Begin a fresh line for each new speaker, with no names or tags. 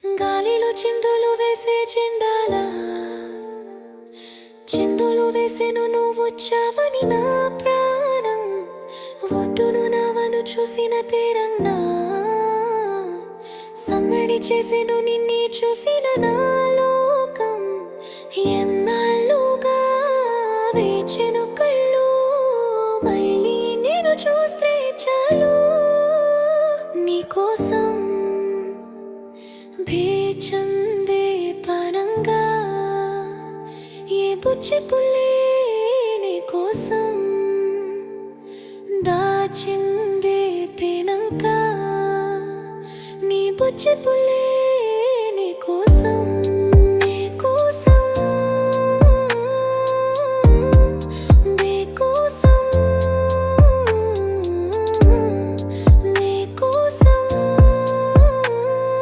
గాలిలో చిందులు వేసే చెండాల చిందులు వేసేను నువ్వొచ్చావని నా ప్రాణం ఒడ్డును నావను చూసిన తీరంగా సందడి చేసేను నిన్నే చూసిన నా లోకం ఎన్నాళ్ళుగా వేచెను కళ్ళు మళ్ళీ నేను చూస్తే చాలు నీకోసం వేచందే పరంగా ఏ బుచ్చి పుల్లే నీ కోసం దాచిందే పేనంక నీ బుచ్చి పుల్లే